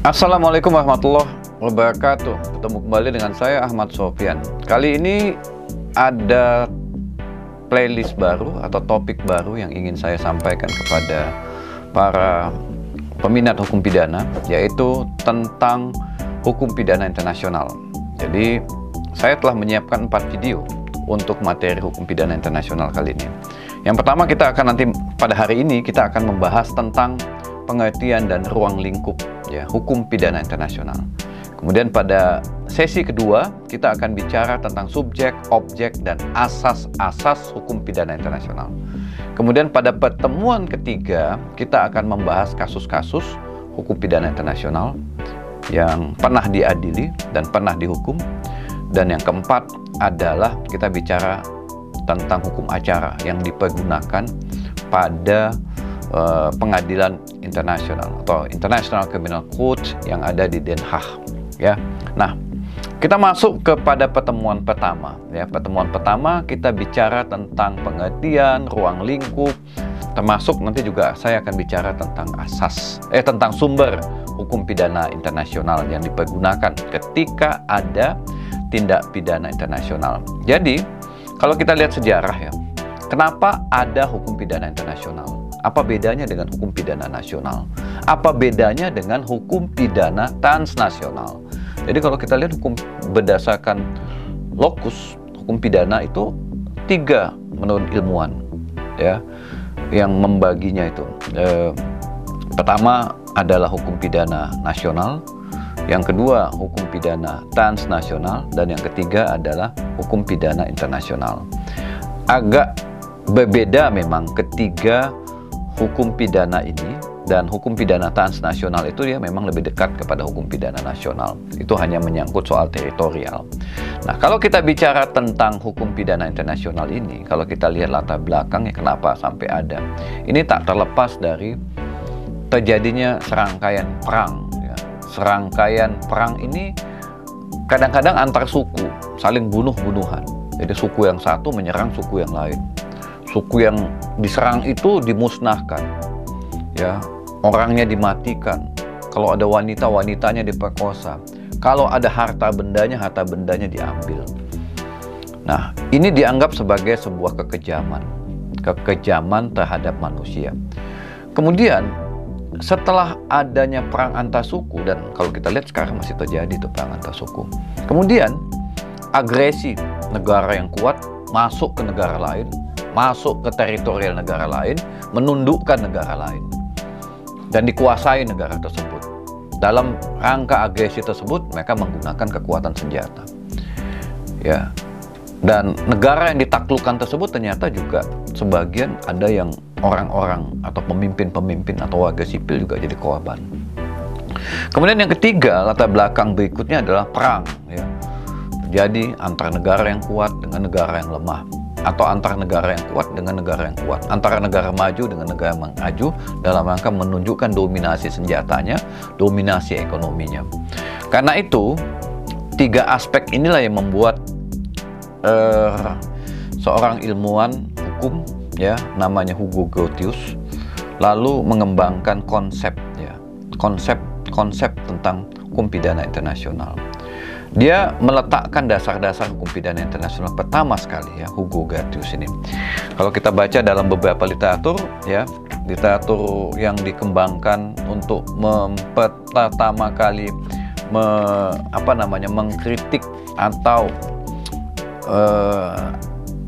Assalamualaikum warahmatullahi wabarakatuh. Ketemu kembali dengan saya Ahmad Sofyan. Kali ini ada playlist baru atau topik baru yang ingin saya sampaikan kepada para peminat hukum pidana, yaitu tentang hukum pidana internasional. Jadi saya telah menyiapkan 4 video untuk materi hukum pidana internasional kali ini. Yang pertama, kita akan nanti pada hari ini kita akan membahas tentang pengertian dan ruang lingkup ya hukum pidana internasional. Kemudian pada sesi kedua kita akan bicara tentang subjek, objek, dan asas-asas hukum pidana internasional. Kemudian pada pertemuan ketiga kita akan membahas kasus-kasus hukum pidana internasional yang pernah diadili dan pernah dihukum. Dan yang keempat adalah kita bicara tentang hukum acara yang dipergunakan pada pengadilan internasional atau International Criminal Court yang ada di Den Haag ya. Nah, kita masuk kepada pertemuan pertama ya. Pertemuan pertama kita bicara tentang pengertian, ruang lingkup, termasuk nanti juga saya akan bicara tentang tentang sumber hukum pidana internasional yang dipergunakan ketika ada tindak pidana internasional. Jadi, kalau kita lihat sejarah ya, kenapa ada hukum pidana internasional? Apa bedanya dengan hukum pidana nasional? Apa bedanya dengan hukum pidana transnasional? Jadi kalau kita lihat hukum berdasarkan lokus, hukum pidana itu 3 menurut ilmuwan ya, yang membaginya itu. Pertama adalah hukum pidana nasional, yang kedua hukum pidana transnasional, dan yang ketiga adalah hukum pidana internasional. Agak berbeda memang ketiga hukum pidana ini, dan hukum pidana transnasional itu dia memang lebih dekat kepada hukum pidana nasional. Itu hanya menyangkut soal teritorial. Nah, kalau kita bicara tentang hukum pidana internasional ini, kalau kita lihat latar belakangnya kenapa sampai ada, ini tak terlepas dari terjadinya serangkaian perang ya. Serangkaian perang ini kadang-kadang antar suku saling bunuh-bunuhan. Jadi suku yang satu menyerang suku yang lain. Suku yang diserang itu dimusnahkan, ya, orangnya dimatikan. Kalau ada wanita, wanitanya diperkosa. Kalau ada harta bendanya diambil. Nah, ini dianggap sebagai sebuah kekejaman terhadap manusia. Kemudian, setelah adanya perang antar suku, dan kalau kita lihat sekarang masih terjadi tuh perang antar suku. Kemudian, agresi negara yang kuat masuk ke negara lain, masuk ke teritorial negara lain, menundukkan negara lain, dan dikuasai negara tersebut. Dalam rangka agresi tersebut, mereka menggunakan kekuatan senjata. Ya, dan negara yang ditaklukkan tersebut ternyata juga sebagian ada yang orang-orang atau pemimpin-pemimpin atau warga sipil juga jadi korban. Kemudian yang ketiga, latar belakang berikutnya adalah perang. Ya, terjadi antara negara yang kuat dengan negara yang lemah, atau antar negara yang kuat dengan negara yang kuat, antara negara maju dengan negara maju, dalam rangka menunjukkan dominasi senjatanya, dominasi ekonominya. Karena itu, 3 aspek inilah yang membuat seorang ilmuwan hukum ya, namanya Hugo Grotius, lalu mengembangkan konsep tentang hukum pidana internasional. Dia meletakkan dasar-dasar hukum pidana internasional pertama sekali ya, Hugo Grotius ini. Kalau kita baca dalam beberapa literatur ya, literatur yang dikembangkan untuk pertama kali mengkritik atau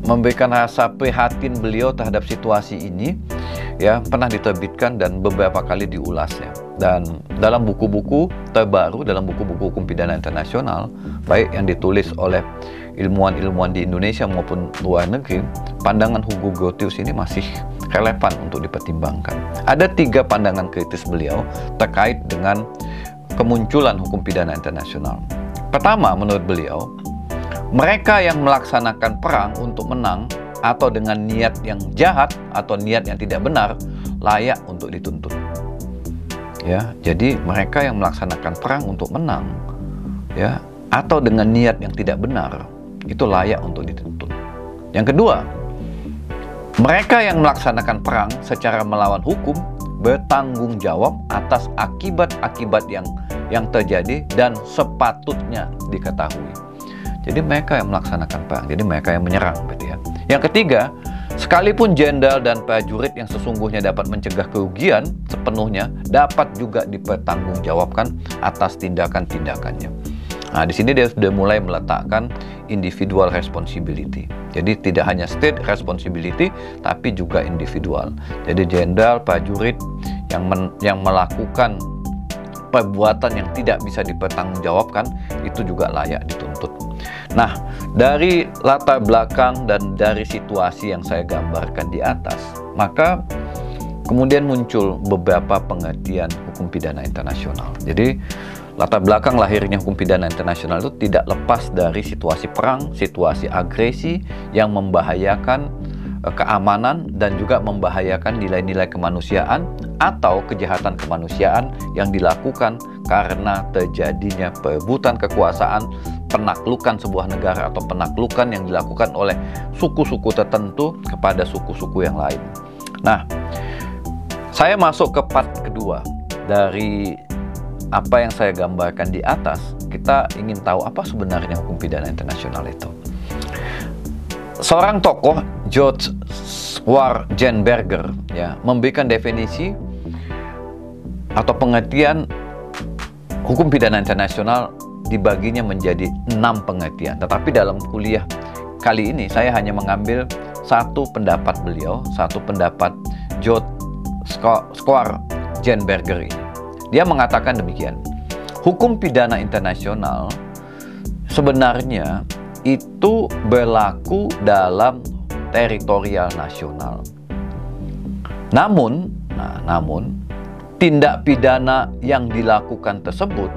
memberikan rasa prihatin beliau terhadap situasi ini ya, pernah diterbitkan dan beberapa kali diulasnya. Dan dalam buku-buku terbaru, dalam buku-buku hukum pidana internasional, baik yang ditulis oleh ilmuwan-ilmuwan di Indonesia maupun luar negeri, pandangan Hugo Grotius ini masih relevan untuk dipertimbangkan. Ada 3 pandangan kritis beliau terkait dengan kemunculan hukum pidana internasional. Pertama, menurut beliau, mereka yang melaksanakan perang untuk menang atau dengan niat yang jahat atau niat yang tidak benar layak untuk dituntut. Ya, jadi mereka yang melaksanakan perang untuk menang ya, atau dengan niat yang tidak benar, itu layak untuk dituntut. Yang kedua, mereka yang melaksanakan perang secara melawan hukum bertanggung jawab atas akibat-akibat yang yang terjadi dan sepatutnya diketahui. Jadi mereka yang melaksanakan perang, jadi mereka yang menyerang, gitu ya. Yang ketiga, sekalipun jenderal dan prajurit yang sesungguhnya dapat mencegah kerugian sepenuhnya, dapat juga dipertanggungjawabkan atas tindakan-tindakannya. Nah, di sini dia sudah mulai meletakkan individual responsibility. Jadi tidak hanya state responsibility, tapi juga individual. Jadi jenderal, prajurit yang melakukan perbuatan yang tidak bisa dipertanggungjawabkan itu juga layak dituntut. Nah, dari latar belakang dan dari situasi yang saya gambarkan di atas, maka kemudian muncul beberapa pengertian hukum pidana internasional. Jadi latar belakang lahirnya hukum pidana internasional itu tidak lepas dari situasi perang, situasi agresi yang membahayakan keamanan dan juga membahayakan nilai-nilai kemanusiaan atau kejahatan kemanusiaan yang dilakukan karena terjadinya perebutan kekuasaan, penaklukan sebuah negara atau penaklukan yang dilakukan oleh suku-suku tertentu kepada suku-suku yang lain. Nah, saya masuk ke part kedua dari apa yang saya gambarkan di atas. Kita ingin tahu apa sebenarnya hukum pidana internasional itu. Seorang tokoh, George Schwarzenberger, ya, memberikan definisi atau pengertian hukum pidana internasional dibaginya menjadi 6 pengertian. Tetapi dalam kuliah kali ini saya hanya mengambil satu pendapat beliau, satu pendapat George Schwarzenberger ini. Dia mengatakan demikian. Hukum pidana internasional sebenarnya itu berlaku dalam teritorial nasional. Namun tindak pidana yang dilakukan tersebut,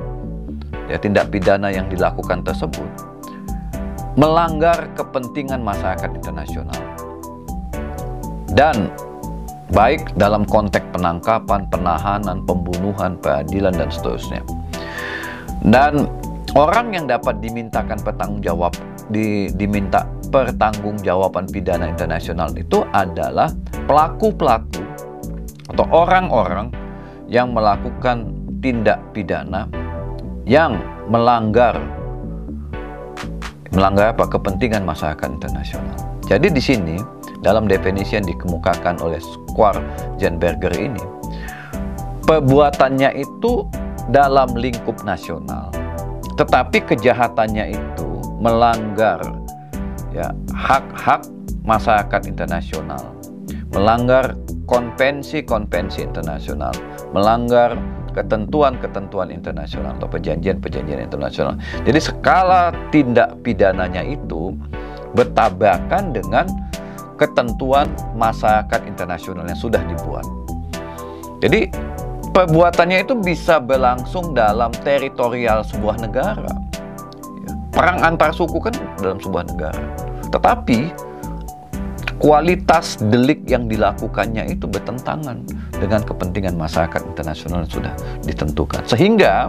melanggar kepentingan masyarakat internasional. Dan baik dalam konteks penangkapan, penahanan, pembunuhan, peradilan, dan seterusnya. Dan orang yang dapat diminta pertanggungjawaban pidana internasional itu adalah pelaku-pelaku atau orang-orang yang melakukan tindak pidana yang melanggar kepentingan masyarakat internasional. Jadi di sini dalam definisi yang dikemukakan oleh Schwarzenberger ini, perbuatannya itu dalam lingkup nasional, tetapi kejahatannya itu melanggar hak-hak masyarakat internasional, melanggar konvensi-konvensi internasional, melanggar ketentuan-ketentuan internasional atau perjanjian-perjanjian internasional. Jadi skala tindak pidananya itu bertabrakan dengan ketentuan masyarakat internasional yang sudah dibuat. Jadi perbuatannya itu bisa berlangsung dalam teritorial sebuah negara. Perang antar suku kan dalam sebuah negara. Tetapi kualitas delik yang dilakukannya itu bertentangan dengan kepentingan masyarakat internasional yang sudah ditentukan. Sehingga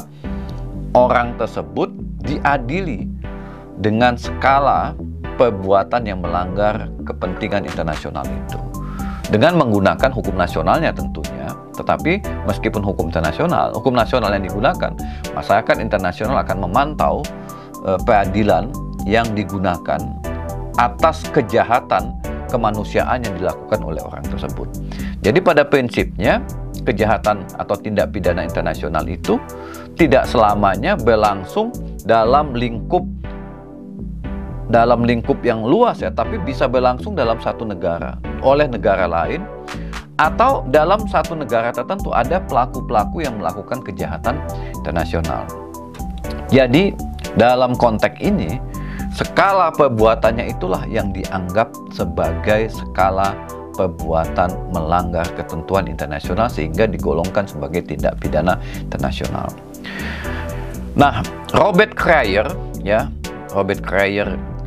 orang tersebut diadili dengan skala perbuatan yang melanggar kepentingan internasional itu. Dengan menggunakan hukum nasionalnya tentunya. Tetapi meskipun hukum nasional yang digunakan, masyarakat internasional akan memantau peradilan yang digunakan atas kejahatan kemanusiaan yang dilakukan oleh orang tersebut. Jadi pada prinsipnya kejahatan atau tindak pidana internasional itu tidak selamanya berlangsung dalam lingkup yang luas ya, tapi bisa berlangsung dalam satu negara oleh negara lain, atau dalam satu negara tertentu ada pelaku-pelaku yang melakukan kejahatan internasional. Jadi dalam konteks ini skala perbuatannya itulah yang dianggap sebagai skala perbuatan melanggar ketentuan internasional sehingga digolongkan sebagai tindak pidana internasional. Nah, Robert Cryer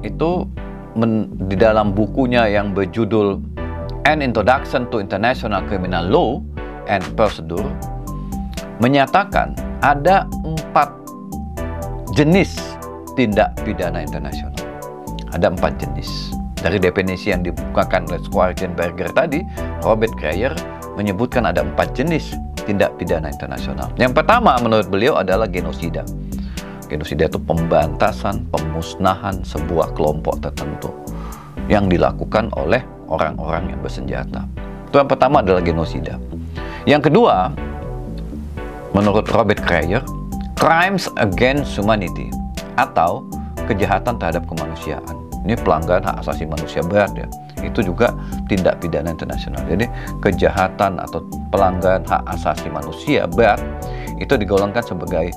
itu di dalam bukunya yang berjudul An Introduction to International Criminal Law and Procedure menyatakan ada 4 jenis tindak pidana internasional. Ada 4 jenis. Dari definisi yang dibukakan oleh Schwarzenberger tadi, Robert Cryer menyebutkan ada 4 jenis tindak pidana internasional. Yang pertama menurut beliau adalah genosida. Genosida itu pembantasan, pemusnahan sebuah kelompok tertentu yang dilakukan oleh orang-orang yang bersenjata. Itu yang pertama adalah genosida. Yang kedua, menurut Robert Kreyer, crimes against humanity atau kejahatan terhadap kemanusiaan. Ini pelanggaran hak asasi manusia berat ya. Itu juga tindak pidana internasional. Jadi kejahatan atau pelanggaran hak asasi manusia berat itu digolongkan sebagai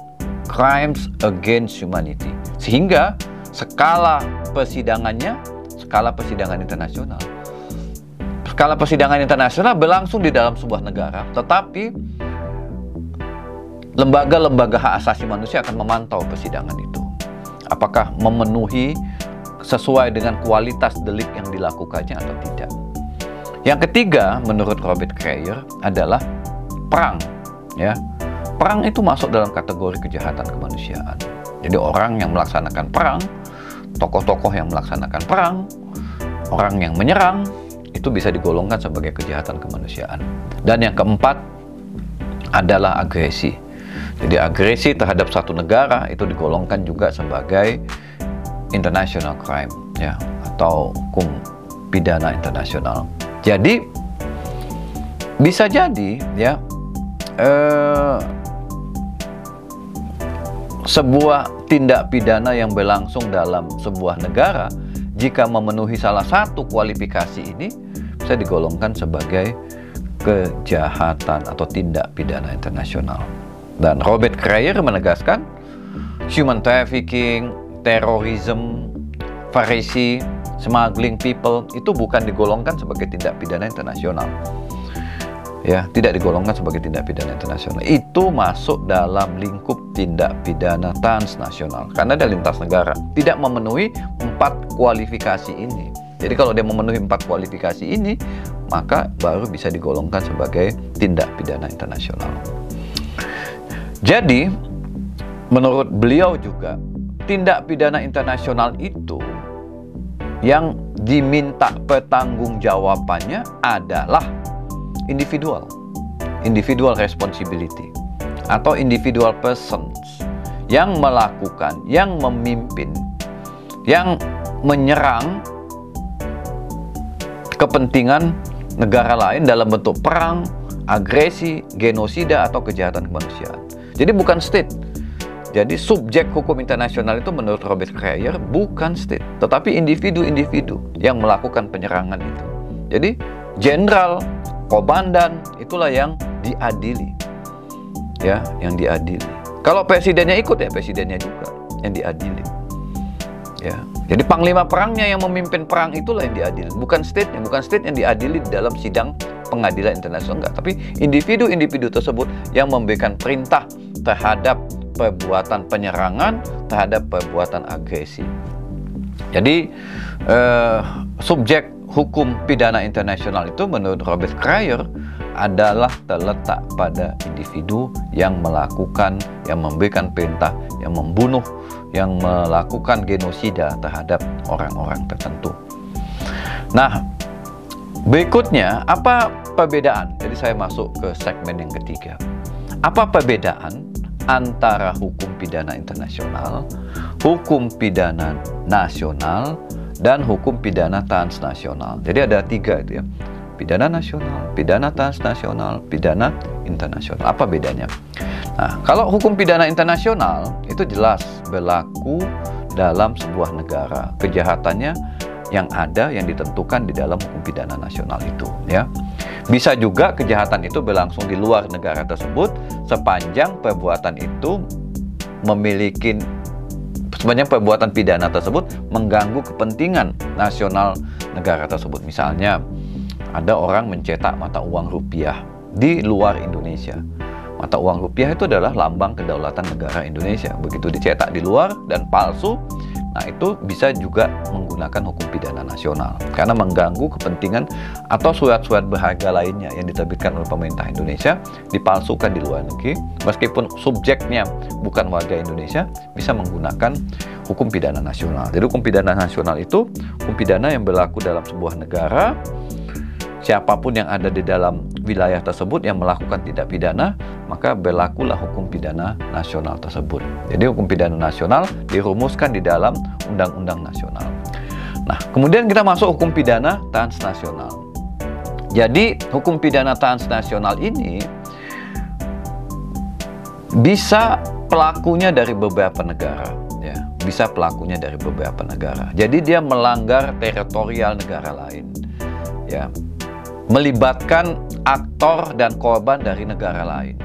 crimes against humanity. Sehingga skala persidangan internasional. Skala persidangan internasional berlangsung di dalam sebuah negara, tetapi lembaga-lembaga hak asasi manusia akan memantau persidangan itu. Apakah memenuhi sesuai dengan kualitas delik yang dilakukannya atau tidak. Yang ketiga, menurut Robert Kreyer adalah perang. Ya, perang itu masuk dalam kategori kejahatan kemanusiaan. Jadi orang yang melaksanakan perang, tokoh-tokoh yang melaksanakan perang, orang yang menyerang, itu bisa digolongkan sebagai kejahatan kemanusiaan. Dan yang keempat adalah agresi. Jadi agresi terhadap satu negara itu digolongkan juga sebagai international crime ya, atau hukum pidana internasional. Jadi bisa jadi ya sebuah tindak pidana yang berlangsung dalam sebuah negara jika memenuhi salah satu kualifikasi ini bisa digolongkan sebagai kejahatan atau tindak pidana internasional. Dan Robert Kreyer menegaskan human trafficking, terorisme, piracy, smuggling people itu bukan digolongkan sebagai tindak pidana internasional. Ya, tidak digolongkan sebagai tindak pidana internasional. Itu masuk dalam lingkup tindak pidana transnasional karena ada lintas negara, tidak memenuhi 4 kualifikasi ini. Jadi kalau dia memenuhi 4 kualifikasi ini, maka baru bisa digolongkan sebagai tindak pidana internasional. Jadi, menurut beliau juga, tindak pidana internasional itu yang diminta pertanggungjawabannya adalah individual responsibility atau individual persons yang melakukan, yang memimpin, yang menyerang kepentingan negara lain dalam bentuk perang, agresi, genosida atau kejahatan kemanusiaan. Jadi bukan state. Jadi subjek hukum internasional itu menurut Robert Kreyer bukan state, tetapi individu-individu yang melakukan penyerangan itu. Jadi jenderal, komandan itulah yang diadili. Ya, yang diadili. Kalau presidennya ikut ya presidennya juga yang diadili. Ya. Jadi panglima perangnya yang memimpin perang itulah yang diadili, bukan state yang diadili di dalam sidang pengadilan internasional enggak, tapi individu-individu tersebut yang memberikan perintah terhadap perbuatan penyerangan, terhadap perbuatan agresi. Jadi subjek hukum pidana internasional itu menurut Robert Kreyer adalah terletak pada individu yang melakukan, yang memberikan perintah, yang membunuh, yang melakukan genosida terhadap orang-orang tertentu. Nah, berikutnya apa perbedaan? Jadi saya masuk ke segmen yang ketiga. Apa perbedaan antara hukum pidana internasional, hukum pidana nasional, dan hukum pidana transnasional? Jadi ada 3 itu ya. Pidana nasional, pidana transnasional, pidana internasional. Apa bedanya? Nah, kalau hukum pidana internasional itu jelas berlaku dalam sebuah negara. Kejahatannya yang ada, yang ditentukan di dalam hukum pidana nasional itu, ya. Bisa juga kejahatan itu berlangsung di luar negara tersebut sepanjang perbuatan itu sepanjang perbuatan pidana tersebut mengganggu kepentingan nasional negara tersebut. Misalnya, ada orang mencetak mata uang rupiah di luar Indonesia. Mata uang rupiah itu adalah lambang kedaulatan negara Indonesia. Begitu dicetak di luar dan palsu, nah itu bisa juga menggunakan hukum pidana nasional karena mengganggu kepentingan atau surat-surat berharga lainnya yang diterbitkan oleh pemerintah Indonesia dipalsukan di luar negeri, meskipun subjeknya bukan warga Indonesia, bisa menggunakan hukum pidana nasional. Jadi hukum pidana nasional itu hukum pidana yang berlaku dalam sebuah negara siapapun yang ada di dalam wilayah tersebut yang melakukan tindak pidana, maka berlakulah hukum pidana nasional tersebut. Jadi hukum pidana nasional dirumuskan di dalam undang-undang nasional. Nah, kemudian kita masuk hukum pidana transnasional. Jadi hukum pidana transnasional ini bisa pelakunya dari beberapa negara, ya, bisa pelakunya dari beberapa negara. Jadi dia melanggar teritorial negara lain, ya, melibatkan aktor dan korban dari negara lain.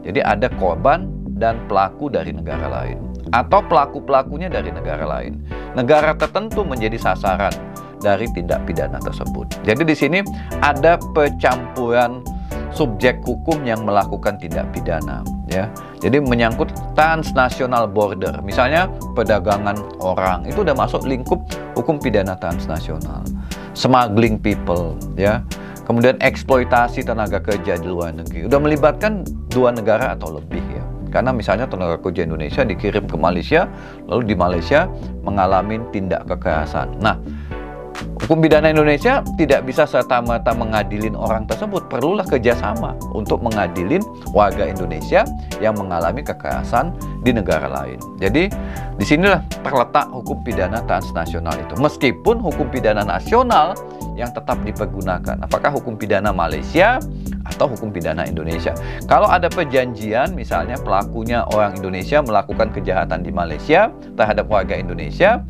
Jadi ada korban dan pelaku dari negara lain, atau pelaku-pelakunya dari negara lain. Negara tertentu menjadi sasaran dari tindak pidana tersebut. Jadi di sini ada percampuran subjek hukum yang melakukan tindak pidana, ya. Jadi menyangkut transnational border, misalnya perdagangan orang, itu udah masuk lingkup hukum pidana transnasional. Smuggling people, ya. Kemudian eksploitasi tenaga kerja di luar negeri, udah melibatkan 2 negara atau lebih, ya. Karena misalnya tenaga kerja Indonesia dikirim ke Malaysia, lalu di Malaysia mengalami tindak kekerasan. Nah, hukum pidana Indonesia tidak bisa serta-merta mengadilin orang tersebut, perlulah kerjasama untuk mengadilin warga Indonesia yang mengalami kekerasan di negara lain. Jadi disinilah terletak hukum pidana transnasional itu. Meskipun hukum pidana nasional yang tetap dipergunakan, apakah hukum pidana Malaysia atau hukum pidana Indonesia. Kalau ada perjanjian, misalnya pelakunya orang Indonesia melakukan kejahatan di Malaysia terhadap warga Indonesia,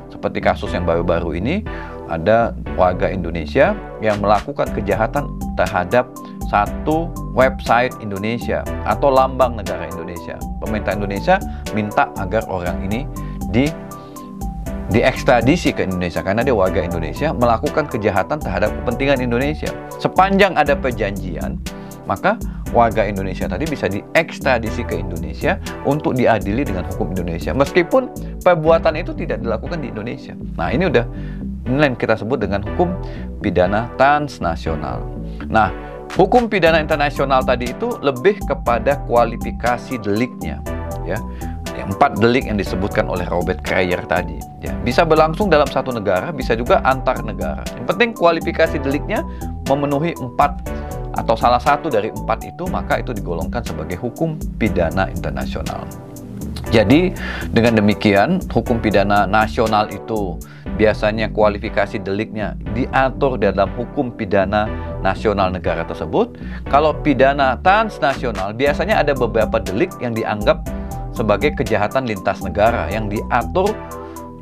seperti kasus yang baru-baru ini, ada warga Indonesia yang melakukan kejahatan terhadap satu website Indonesia atau lambang negara Indonesia. Pemerintah Indonesia minta agar orang ini diekstradisi ke Indonesia karena dia warga Indonesia melakukan kejahatan terhadap kepentingan Indonesia. Sepanjang ada perjanjian, maka warga Indonesia tadi bisa diekstradisi ke Indonesia untuk diadili dengan hukum Indonesia, meskipun perbuatan itu tidak dilakukan di Indonesia. Nah, ini udah yang kita sebut dengan hukum pidana transnasional. Nah, hukum pidana internasional tadi itu lebih kepada kualifikasi deliknya, ya. 4 delik yang disebutkan oleh Robert Kreyer tadi, ya, bisa berlangsung dalam satu negara, bisa juga antar negara. Yang penting kualifikasi deliknya memenuhi 4 atau salah satu dari 4 itu, maka itu digolongkan sebagai hukum pidana internasional. Jadi dengan demikian hukum pidana nasional itu biasanya kualifikasi deliknya diatur dalam hukum pidana nasional negara tersebut. Kalau pidana transnasional biasanya ada beberapa delik yang dianggap sebagai kejahatan lintas negara yang diatur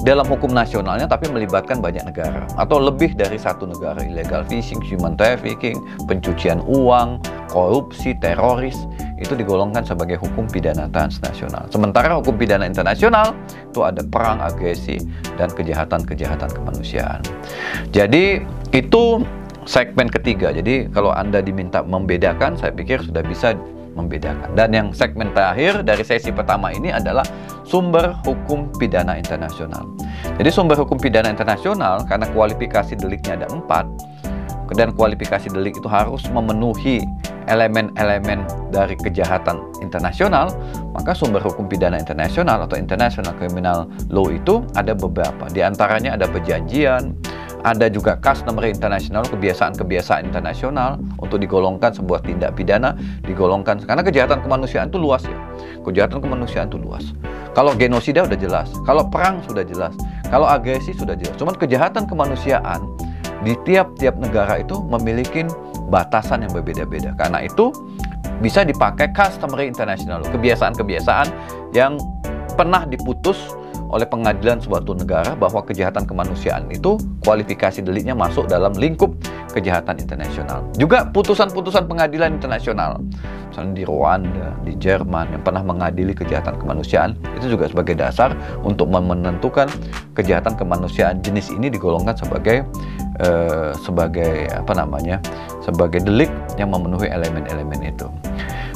dalam hukum nasionalnya tapi melibatkan banyak negara atau lebih dari satu negara. Illegal fishing, human trafficking, pencucian uang, korupsi, teroris, itu digolongkan sebagai hukum pidana transnasional. Sementara hukum pidana internasional itu ada perang, agresi, dan kejahatan-kejahatan kemanusiaan. Jadi itu segmen ketiga. Jadi kalau Anda diminta membedakan, saya pikir sudah bisa membedakan. Dan yang segmen terakhir dari sesi pertama ini adalah sumber hukum pidana internasional. Jadi sumber hukum pidana internasional, karena kualifikasi deliknya ada 4, dan kualifikasi delik itu harus memenuhi elemen-elemen dari kejahatan internasional, maka sumber hukum pidana internasional atau International Criminal Law itu ada beberapa. Di antaranya ada perjanjian, ada juga customary internasional, kebiasaan-kebiasaan internasional untuk digolongkan sebuah tindak pidana, digolongkan karena kejahatan kemanusiaan itu luas, ya. Kejahatan kemanusiaan itu luas. Kalau genosida sudah jelas, kalau perang sudah jelas, kalau agresi sudah jelas. Cuman kejahatan kemanusiaan di tiap-tiap negara itu memiliki batasan yang berbeda-beda. Karena itu bisa dipakai customary international, kebiasaan-kebiasaan yang pernah diputus oleh pengadilan suatu negara bahwa kejahatan kemanusiaan itu kualifikasi deliknya masuk dalam lingkup kejahatan internasional. Juga putusan-putusan pengadilan internasional, misalnya di Rwanda, di Jerman, yang pernah mengadili kejahatan kemanusiaan, itu juga sebagai dasar untuk menentukan kejahatan kemanusiaan jenis ini digolongkan sebagai sebagai delik yang memenuhi elemen-elemen itu.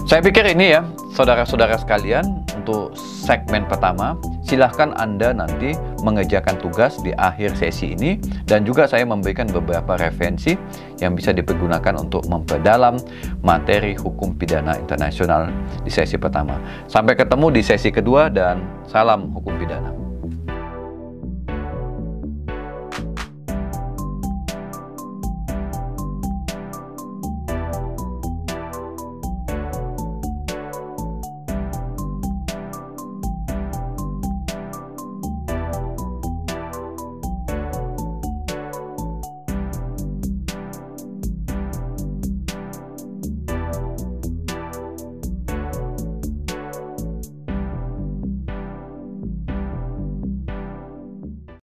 Saya pikir ini, ya, saudara-saudara sekalian, untuk segmen pertama. Silahkan Anda nanti mengerjakan tugas di akhir sesi ini, dan juga saya memberikan beberapa referensi yang bisa dipergunakan untuk memperdalam materi hukum pidana internasional di sesi pertama. Sampai ketemu di sesi kedua, dan salam hukum pidana.